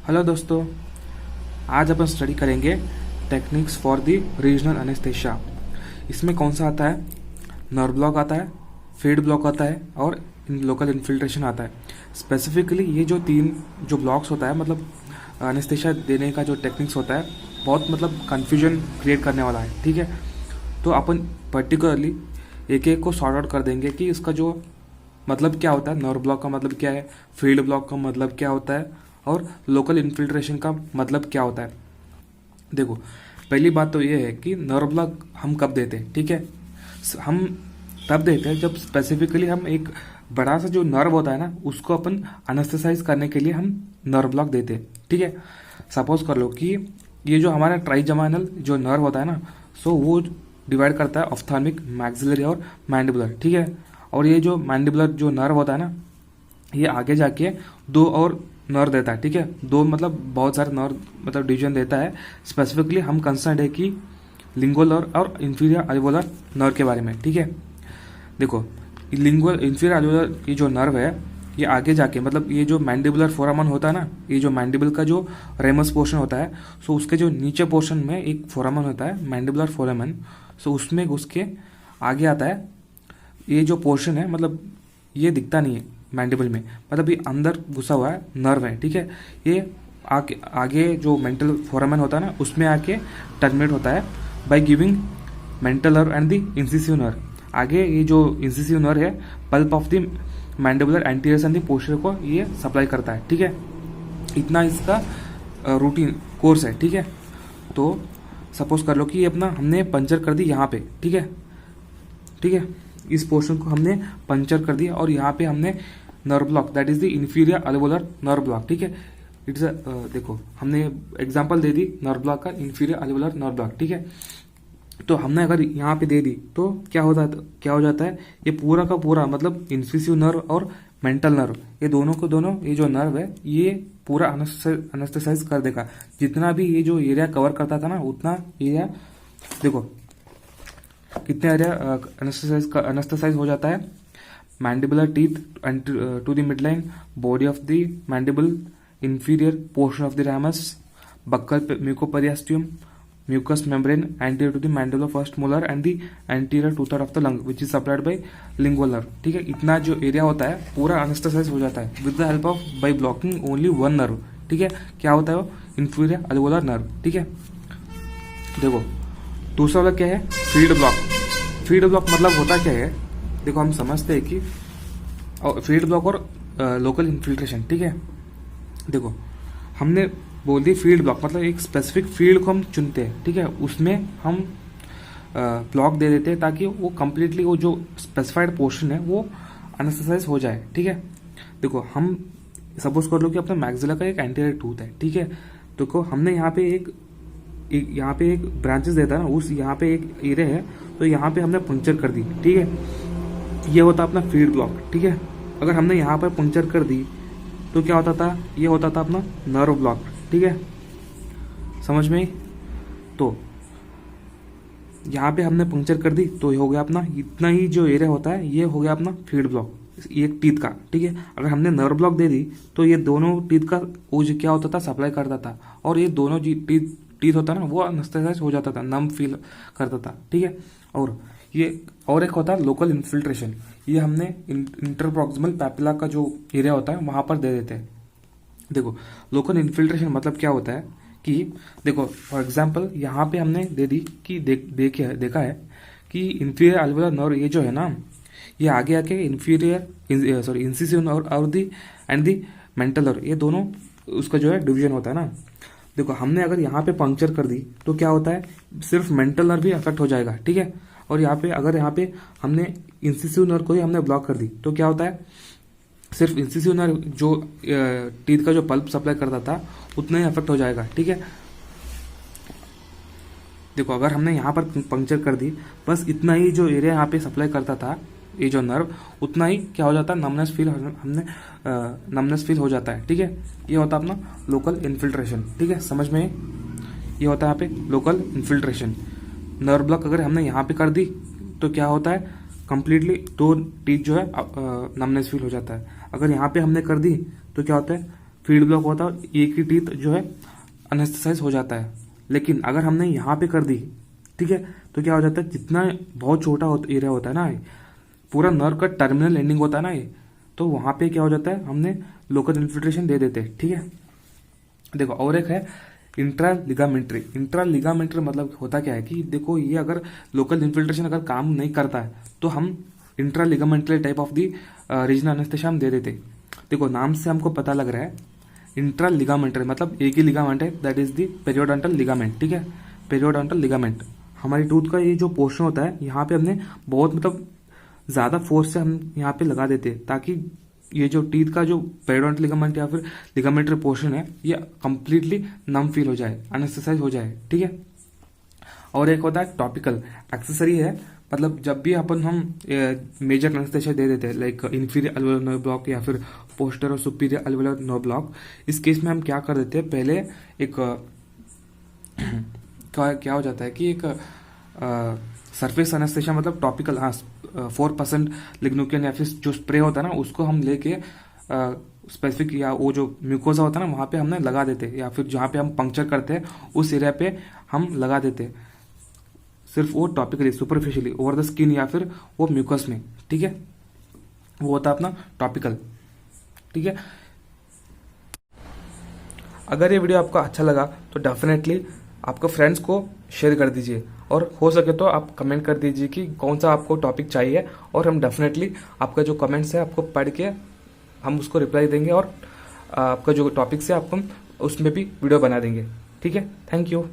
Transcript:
Hello दोस्तों, आज अपन study करेंगे techniques for the regional anaesthesia. इसमें कौन सा आता है? नर्व ब्लॉक आता है, फीड ब्लॉक आता है और लोकल इन्फिल्ट्रेशन आता है। स्पेसिफिकली ये जो तीन जो ब्लॉक्स होता है, मतलब एनेस्थेसिया देने का जो टेक्निक्स होता है, बहुत मतलब कन्फ्यूजन क्रिएट करने वाला है। ठीक है, तो अपन पर्टिकुलरली एक एक को सॉर्ट आउट कर देंगे कि इसका जो मतलब क्या होता है, नर्व ब्लॉक का मतलब क्या है, फील्ड ब्लॉक का मतलब क्या होता है और लोकल इन्फिल्ट्रेशन का मतलब क्या होता है। देखो, पहली बात तो ये है कि नर्व ब्लॉक हम कब देते हैं। ठीक है, हम तब देते हैं जब स्पेसिफिकली हम एक बड़ा सा जो नर्व होता है ना, उसको अपन अनेस्थेसाइज करने के लिए हम नर्व ब्लॉक देते हैं। ठीक है, सपोज कर लो कि ये जो हमारा ट्राइजेमिनल जो नर्व होता है ना, सो वो डिवाइड करता है ऑफ्थाल्मिक, मैक्सिलरी और मैंडिबुलर। ठीक है, और ये जो मैंडिबुलर जो नर्व होता है ना, ये आगे जाके दो और नर्व देता है। ठीक है, दो मतलब बहुत सारे नर्व मतलब डिवीजन देता है। स्पेसिफिकली हम कंसर्न है कि लिंगुअल और इंफीरियर अल्वोलर नर्व के बारे में। ठीक है, देखो लिंगुअल इंफीरियर अल्वोलर ये जो नर्व है, ये आगे जाके मतलब ये जो मैंडिबुलर फोरामन होता है ना, ये जो मैंडिबल का जो रेमस पोर्शन होता है, सो उसके जो नीचे पोर्शन में एक फोरामन होता है, मैंडिबुलर फोरामन। सो उसमें उसके आगे आता है ये जो पोर्शन है, मतलब ये दिखता नहीं है मैंडिबल में, मतलब ये अंदर घुसा हुआ है नर्व है। ठीक है, ये आगे जो मेंटल फोरामन होता है ना, उसमें आके टर्मिनेट होता है by giving mental nerve and the incisive nerve. आगे ये जो इंसिसिव नर्व है, pulp of the mandibular anterior and the posterior को ये सप्लाई करता है। ठीक है, इतना इसका रूटीन कोर्स है। ठीक है, तो सपोज कर लो कि ये अपना हमने पंचर कर दी यहाँ पे। ठीक है, ठीक है, इस पोर्शन को हमने पंचर कर दिया और यहाँ पे हमने nerve block, that is the inferior alveolar nerve block. ठीक है, इट्स देखो हमने एग्जांपल दे दी नर्व ब्लॉक का, इंफीरियर अल्वोलर नर्व ब्लॉक। ठीक है, तो हमने अगर यहाँ पे दे दी तो क्या हो जाता है, ये पूरा का पूरा मतलब इंसिसिव नर्व और मेंटल नर्व, ये दोनों को दोनों ये जो नर्व है ये पूरा अनेस्थेसाइज कर देगा। जितना भी ये जो एरिया कवर करता था ना, उतना एरिया देखो कितने एरिया अनेस्थेसाइज हो जाता है। Mandibular teeth to the midline, body of the mandible, inferior portion of the ramus, buccal mucoperiasteum, mucous membrane anterior to the mandibular first molar and the anterior two-third of the lung which is supplied by lingual nerve। ठीक है, इतना जो area होता है पूरा अनेस्थेसाइज हो जाता है with the help of by blocking only one nerve. ठीक है, क्या होता है वो? Inferior alveolar nerve. ठीक है, देखो दूसरा वाला क्या है? Field block. फील्ड ब्लॉक मतलब होता क्या है? देखो हम समझते हैं कि फील्ड ब्लॉक और लोकल इन्फिल्ट्रेशन। ठीक है, देखो हमने बोल दी फील्ड ब्लॉक मतलब एक स्पेसिफिक फील्ड को हम चुनते हैं। ठीक है, उसमें हम ब्लॉक दे देते हैं ताकि वो कम्प्लीटली वो जो स्पेसिफाइड पोर्शन है वो अनेस्थेसाइज हो जाए। ठीक है, देखो हम सपोज कर लो कि अपना मैक्सिला का एक एंटीरियर टूथ है। ठीक है, देखो हमने यहाँ पे एक ब्रांचेस देता है ना, उस यहाँ पे एक एरिया है, तो यहाँ पे हमने पंक्चर कर दी। ठीक है, ये होता अपना फील्ड ब्लॉक। ठीक है, अगर हमने यहाँ पर पंक्चर कर दी तो क्या होता था? ये होता था अपना नर्व ब्लॉक। ठीक है, समझ में? तो यहाँ पे हमने पंक्चर कर दी तो ये हो गया अपना, इतना ही जो एरिया होता है ये हो गया अपना फील्ड ब्लॉक, एक टीथ का। ठीक है, अगर हमने नर्व ब्लॉक दे दी तो ये दोनों टीथ का वो जो क्या होता था, सप्लाई करता था, और ये दोनों टीथ होता ना, वो अनेस्थेसाइज हो जाता था, नम फील करता था। ठीक है, और एक होता है लोकल इन्फिल्ट्रेशन। ये हमने इंटरप्रॉक्सिमल पैपिला का जो एरिया होता है वहां पर दे देते हैं। देखो लोकल इन्फिल्ट्रेशन मतलब क्या होता है कि देखो फॉर एग्जांपल यहाँ पे हमने दे दी कि देखा है कि इंफीरियर अल्वोलर नर्व ये जो है ना, ये आगे आके इंसिसिव नर्व और दी एंड दी मेंटल नर्व, ये दोनों उसका जो है डिवीजन होता है ना। देखो हमने अगर यहाँ पे पंक्चर कर दी तो क्या होता है, सिर्फ मेंटल नर्व भी अफेक्ट हो जाएगा। ठीक है, और यहाँ पे हमने इंसिसिव नर्व को ही हमने ब्लॉक कर दी तो क्या होता है, सिर्फ इंसिसिव नर्व जो टीथ का जो पल्प सप्लाई करता था उतना ही अफेक्ट हो जाएगा। ठीक है, देखो अगर हमने यहाँ पर पंक्चर कर दी, बस इतना ही जो एरिया यहाँ पे सप्लाई करता था ये जो नर्व, उतना ही क्या हो जाता है, नमनेस फील हो जाता है। ठीक है, ये होता है अपना लोकल इन्फिल्ट्रेशन। ठीक है, समझ में? ये होता है यहाँ पे लोकल इन्फिल्ट्रेशन। नर्व ब्लॉक अगर हमने यहाँ पे कर दी तो क्या होता है, कंप्लीटली दो टीथ जो है नमनेस फील हो जाता है। अगर यहाँ पे हमने कर दी तो क्या होता है, फीड ब्लॉक होता है, एक ही टीथ जो है अनेस्थेसाइज हो जाता है। लेकिन अगर हमने यहाँ पे कर दी, ठीक है, तो क्या हो जाता है, जितना बहुत छोटा एरिया होता है ना, पूरा नर्व का टर्मिनल एंडिंग होता है ना ये, तो वहाँ पे क्या हो जाता है, हमने लोकल इन्फिल्ट्रेशन दे देते हैं। ठीक है, देखो और एक है इंट्रा लिगामेंट्री। इंट्रा लिगामेंट्री मतलब होता क्या है कि देखो ये अगर लोकल इन्फिल्ट्रेशन अगर काम नहीं करता है तो हम intra ligamentary type of the regional anaesthesia हम दे देते। देखो नाम से हमको पता लग रहा है इंट्रा लिगामेंट्री मतलब एक ही लिगामेंट है, that is the periodontal ligament. ठीक है, पेरियोडोंटल लिगामेंट हमारी टूथ का ये जो पोर्शन होता है, यहाँ पे हमने बहुत मतलब ज़्यादा फोर्स से हम यहाँ पे लगा देते हैं ताकि ये जो टीथ का जो पेरियोडोंटल लिगामेंट या फिर लिगामेंट्री पोर्शन है ये कंप्लीटली नम फील हो जाए, अनेस्थेसाइज हो जाए। ठीक है, और एक होता है टॉपिकल एक्सेसरी है, मतलब जब भी अपन हम मेजर एनेस्थेसिया दे देते हैं लाइक इंफीरियर अल्वेओलर नर्व ब्लॉक या फिर पोस्टर और सुपीरियर अल्वेओलर नर्व ब्लॉक, इस केस में हम क्या कर देते हैं, पहले एक क्या हो जाता है कि एक सरफेस एनेस्थेसिया मतलब टॉपिकल 4% लिग्नोकेन या फिर जो स्प्रे होता है ना उसको हम लेके स्पेसिफिक या वो जो म्यूकोजा होता है ना वहाँ पे हमने लगा देते, या फिर जहाँ पे हम पंक्चर करते हैं उस एरिया पे हम लगा देते, सिर्फ वो topically superficially over the skin या फिर वो म्यूकस में। ठीक है, वो होता है अपना टॉपिकल। ठीक है, अगर ये वीडियो आपको अच्छा लगा तो डेफिनेटली आपके फ्रेंड्स को शेयर कर दीजिए, और हो सके तो आप कमेंट कर दीजिए कि कौन सा आपको टॉपिक चाहिए, और हम डेफिनेटली आपका जो कमेंट्स है आपको पढ़ के हम उसको रिप्लाई देंगे, और आपका जो टॉपिक्स है आपको उसमें भी वीडियो बना देंगे। ठीक है, थैंक यू।